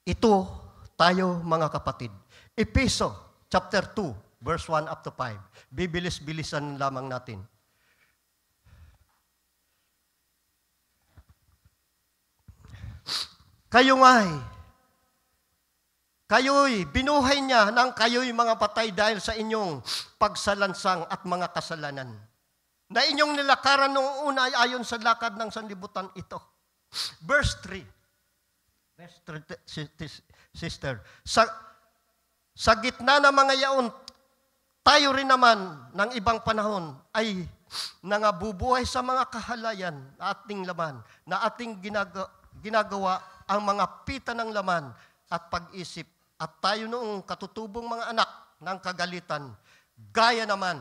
Ito tayo mga kapatid. Efeso chapter 2, verse 1 up to 5. Bibilis-bilisan lamang natin. Kayo'y binuhay niya nang kayo'y mga patay dahil sa inyong pagsalansang at mga kasalanan, na inyong nilakaran noong una ayon sa lakad ng sanlibutan ito. Verse 3. Sister, sa gitna ng mga yaon, tayo rin naman ng ibang panahon ay nangabubuhay sa mga kahalayan na ating laman, na ating ginagawa ang mga pita ng laman at pag-isip. At tayo noong katutubong mga anak ng kagalitan, gaya naman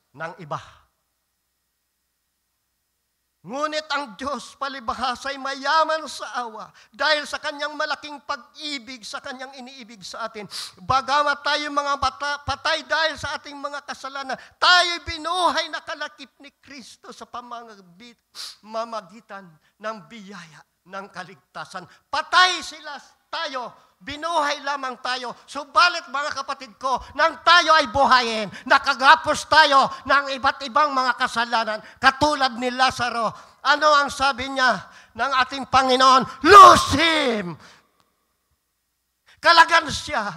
ng iba. Ngunit ang Diyos palibhasa'y mayaman sa awa dahil sa kanyang malaking pag-ibig, sa kanyang iniibig sa atin. Bagamat tayo mga patay dahil sa ating mga kasalanan, tayo binuhay na kalakip ni Kristo sa pamamagitan ng biyaya ng kaligtasan. Patay sila tayo, binuhay lamang tayo. Subalit mga kapatid ko, nang tayo ay buhayin, nakagapos tayo ng iba't ibang mga kasalanan, katulad ni Lazaro. Ano ang sabi niya ng ating Panginoon? Lose him! Kalagan siya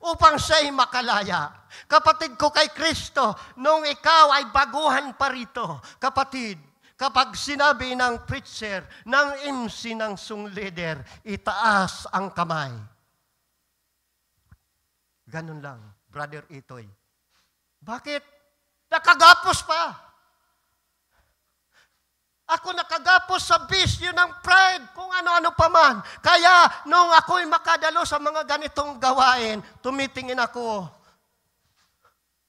upang siya'y makalaya. Kapatid ko kay Kristo, nung ikaw ay baguhan pa rito, kapatid, kapag sinabi ng preacher, ng MC, ng sung leader, itaas ang kamay. Ganun lang, Brother Itoy. Bakit? Nakagapos pa. Ako nakagapos sa bisyo ng pride, kung ano-ano pa man. Kaya, nung ako'y makadalo sa mga ganitong gawain, tumitingin ako,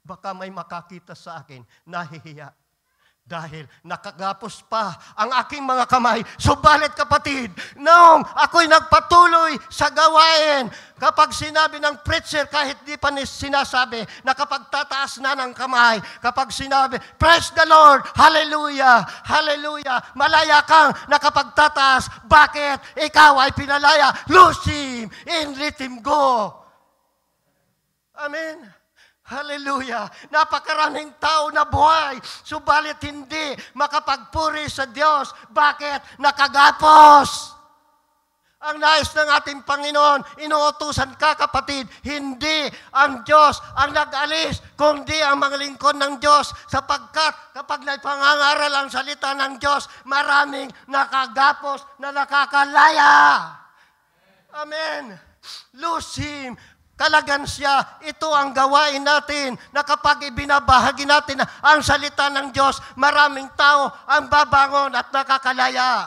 baka may makakita sa akin, nahihiya. Dahil nakagapos pa ang aking mga kamay. Subalit kapatid, nung ako'y nagpatuloy sa gawain, kapag sinabi ng preacher, kahit di pa sinasabi, na kapag tataas na ng kamay, kapag sinabi, praise the Lord, hallelujah, hallelujah, malaya kang nakapagtataas. Bakit? Ikaw ay pinalaya. Loose him and let him go. Amen. Hallelujah! Napakaraming tao na buhay, subalit hindi makapagpuri sa Diyos. Bakit? Nakagapos! Ang nais ng ating Panginoon, inuutusan ka kapatid, hindi ang Diyos ang nag-alis, kundi ang mga lingkod ng Diyos, sapagkat kapag naipangangaral ang salita ng Diyos, maraming nakagapos na nakakalaya. Amen! Lose him! Kalagan siya, ito ang gawain natin na kapag ibinabahagi natin ang salita ng Diyos, maraming tao ang babangon at nakakalaya.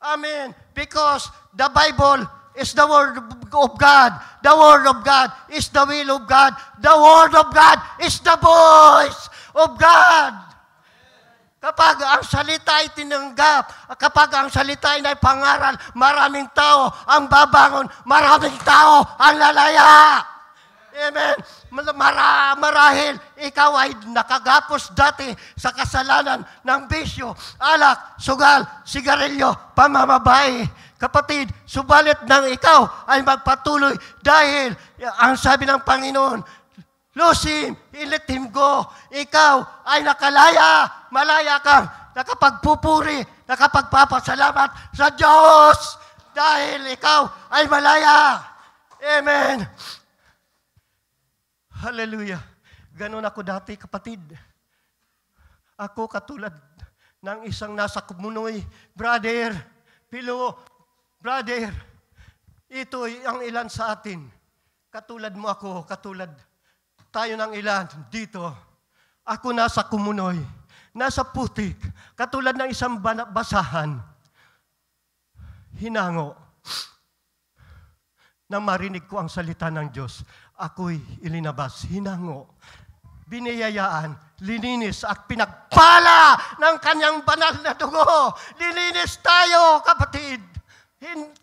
Amen. Because the Bible is the Word of God. The Word of God is the will of God. The Word of God is the voice of God. Kapag ang salita ay tinanggap, kapag ang salita ay naipangaral, maraming tao ang babangon, maraming tao ang lalaya. Amen. Marahil, ikaw ay nakagapos dati sa kasalanan ng bisyo, alak, sugal, sigarilyo, pamamabay. Kapatid, subalit nang ikaw ay magpatuloy dahil ang sabi ng Panginoon, lose him, let him go. Ikaw ay nakalaya, malaya kang nakapagpupuri, nakapagpapasalamat sa Diyos dahil ikaw ay malaya. Amen. Hallelujah. Ganon ako dati, kapatid. Ako katulad ng isang nasa kumunoy, brother, brother, ito ang ilan sa atin. Katulad mo ako, katulad tayo ng ilan dito. Ako nasa kumunoy, nasa putik, katulad ng isang basahan. Hinango. Nang marinig ko ang salita ng Diyos, ako'y ilinabas, hinango. Biniyayaan, lininis at pinagpala ng kanyang banal na dugo. Lininis tayo, kapatid.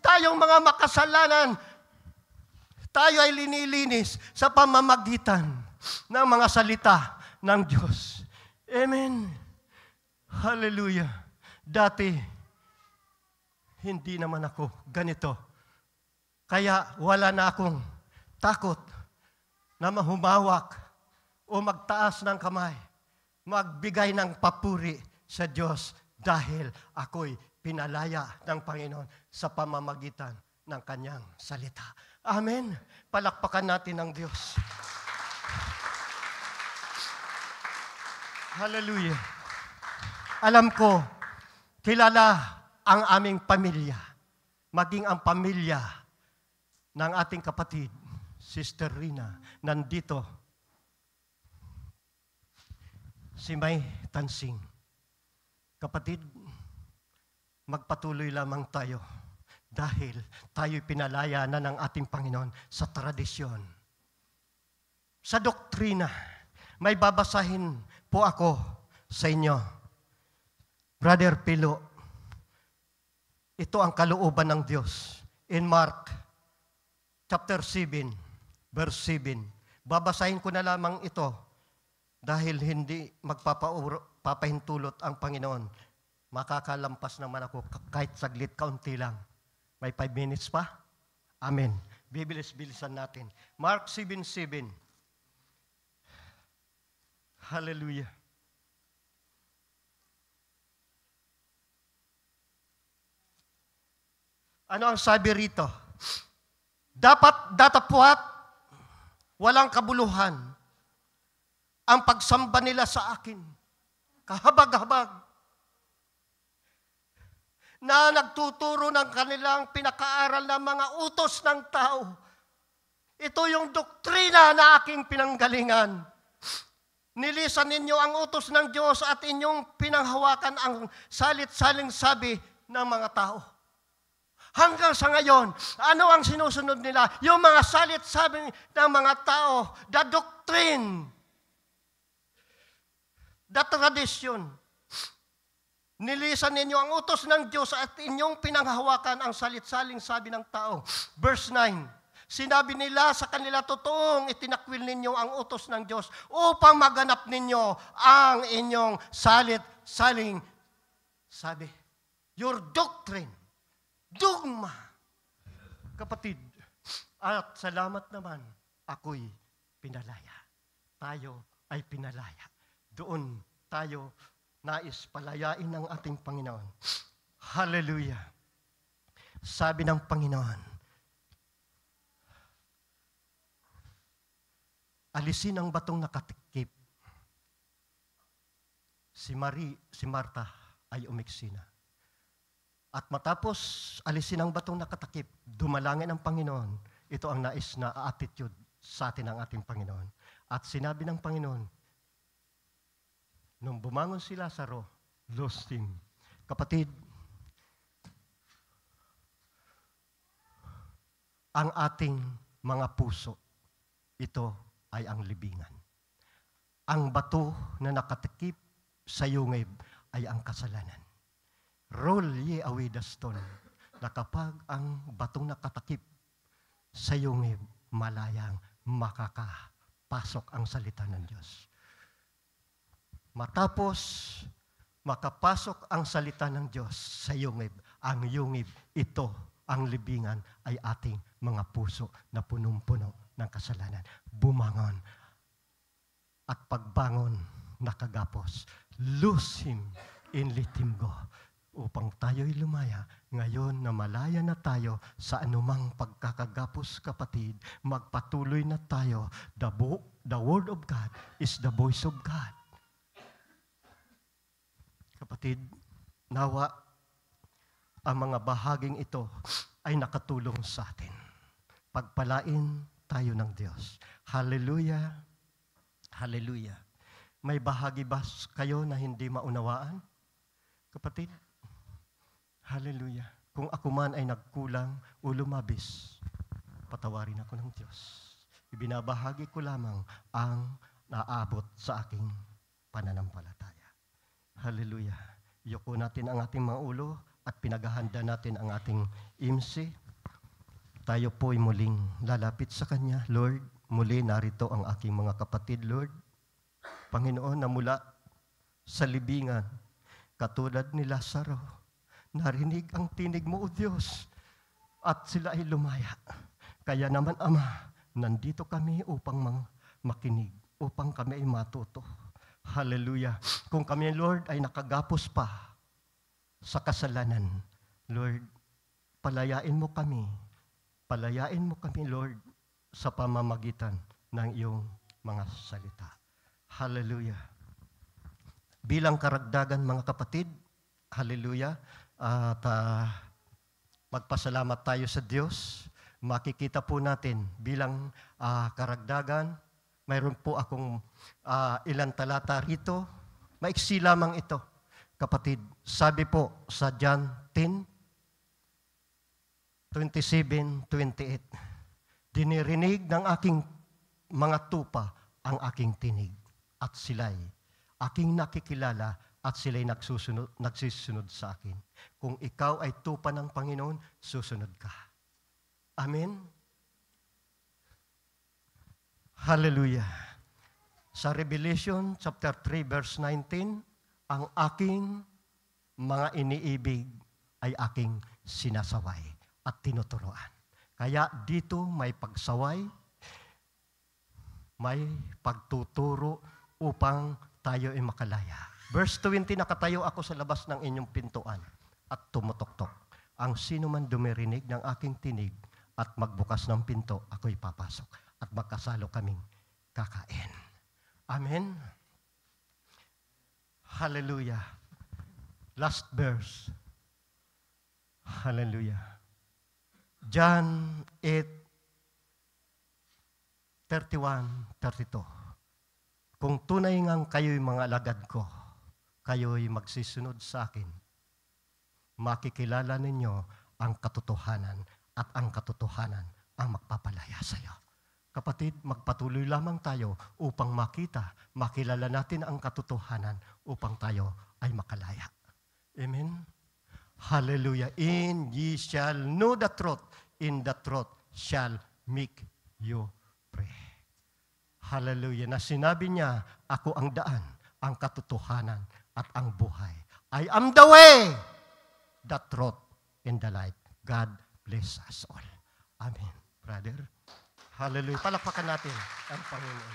Tayong mga makasalanan, tayo ay linilinis sa pamamagitan ng mga salita ng Diyos. Amen. Hallelujah. Dati, hindi naman ako ganito. Kaya wala na akong takot na mahumawak o magtaas ng kamay, magbigay ng papuri sa Diyos dahil ako'y pinalaya ng Panginoon sa pamamagitan ng Kanyang salita. Amen. Palakpakan natin ang Diyos. Hallelujah. Alam ko, kilala ang aming pamilya, maging ang pamilya ng ating kapatid, Sister Rina, nandito. Si May Tansing. Kapatid, magpatuloy lamang tayo dahil tayo'y pinalaya na ng ating Panginoon sa tradisyon. Sa doktrina, may babasahin po ako sa inyo. Brother Pilo, ito ang kalooban ng Diyos. In Mark chapter 7, verse 7. Babasahin ko na lamang ito dahil hindi magpapahintulot ang Panginoon. Makakalampas naman ako kahit saglit, kaunti lang. May 5 minutes pa? Amen. Bibilis-bilisan natin. Mark 7:7. Hallelujah. Ano ang sabi rito? Dapat datapwat, walang kabuluhan, ang pagsamba nila sa akin. Kahabag-habag. Na nagtuturo ng kanilang pinakaaral na mga utos ng tao. Ito yung doktrina na aking pinanggalingan. Nilisan ninyo ang utos ng Diyos at inyong pinanghawakan ang salit-saling sabi ng mga tao. Hanggang sa ngayon, ano ang sinusunod nila? Yung mga salit-sabi ng mga tao, the doctrine, the tradition. Nilisan ninyo ang utos ng Diyos at inyong pinanghawakan ang salit-saling sabi ng tao. Verse 9, sinabi nila sa kanila, totoong itinakwil ninyo ang utos ng Diyos upang maganap ninyo ang inyong salit-saling sabi. Your doctrine, dogma. Kapatid, at salamat naman, ako'y pinalaya. Tayo ay pinalaya. Doon tayo nais palayain ng ating Panginoon. Hallelujah. Sabi ng Panginoon, alisin ang batong nakatikip. Si Marta ay umiksina. At matapos alisin ang batong nakatakip, dumalangin ang Panginoon. Ito ang nais na attitude sa atin ng ating Panginoon. At sinabi ng Panginoon, nung bumangon si Lazaro, lost him. Kapatid, ang ating mga puso, ito ay ang libingan. Ang bato na nakatikip sa yungib ay ang kasalanan. Roll ye away the stone, na kapag ang batong nakatakip sa yungib, malayang makakapasok ang salita ng Diyos. Matapos makapasok ang salita ng Diyos sa yungib, ang yungib, ito, ang libingan, ay ating mga puso na punong-puno ng kasalanan. Bumangon at pagbangon nakagapos. Lose him and let him go. Upang tayo'y lumaya, ngayon na malaya na tayo sa anumang pagkakagapos, kapatid, magpatuloy na tayo. The Word of God is the voice of God. Kapatid, nawa ang mga bahaging ito ay nakatulong sa atin. Pagpalain tayo ng Diyos. Hallelujah! Hallelujah! May bahagi ba kayo na hindi maunawaan? Kapatid, hallelujah! Kung ako man ay nagkulang o lumabis, patawarin ako ng Diyos. Ibinabahagi ko lamang ang naabot sa aking pananampalataya. Hallelujah. Iyoko natin ang ating mga ulo at pinaghahanda natin ang ating imsi. Tayo po'y muling lalapit sa Kanya. Lord, muli narito ang aking mga kapatid, Lord. Panginoon, na mula sa libingan, katulad ni Lazaro. Narinig ang tinig mo, O Diyos, at sila ay lumaya. Kaya naman, Ama, nandito kami upang makinig, upang kami ay matuto. Hallelujah. Kung kami, Lord, ay nakagapos pa sa kasalanan, Lord, palayain mo kami, Lord, sa pamamagitan ng iyong mga salita. Hallelujah. Bilang karagdagan, mga kapatid, hallelujah, at magpasalamat tayo sa Diyos. Makikita po natin bilang karagdagan, mayroon po akong ilang talata rito. Maiksi lamang ito, kapatid. Sabi po sa John 10:27-28, dinirinig ng aking mga tupa ang aking tinig, at sila'y aking nakikilala, at sila'y nagsisunod sa akin. Kung ikaw ay tupa ng Panginoon, susunod ka. Amen? Hallelujah. Sa Revelation chapter 3 verse 19, ang aking mga iniibig ay aking sinasaway at tinuturuan. Kaya dito may pagsaway, may pagtuturo upang tayo ay makalaya. Verse 20, nakatayo ako sa labas ng inyong pintuan at tumutoktok. Ang sino man dumirinig ng aking tinig at magbukas ng pinto, ako'y papasok at magkasalo kaming kakain. Amen? Hallelujah. Last verse. Hallelujah. John 8:31-32. Kung tunay ngang kayo'y mga alagad ko, kayo'y magsisunod sa akin, makikilala ninyo ang katotohanan, at ang katotohanan ang magpapalaya sa iyo. Kapatid, magpatuloy lamang tayo upang makilala natin ang katotohanan upang tayo ay makalaya. Amen? Hallelujah. In ye shall know the truth, in the truth shall make you free. Hallelujah. Na sinabi niya, ako ang daan, ang katotohanan, at ang buhay. I am the way, the truth, and the life. God bless us all. Amen. Brother. Hallelujah. Palakpakan natin ang Panginoon.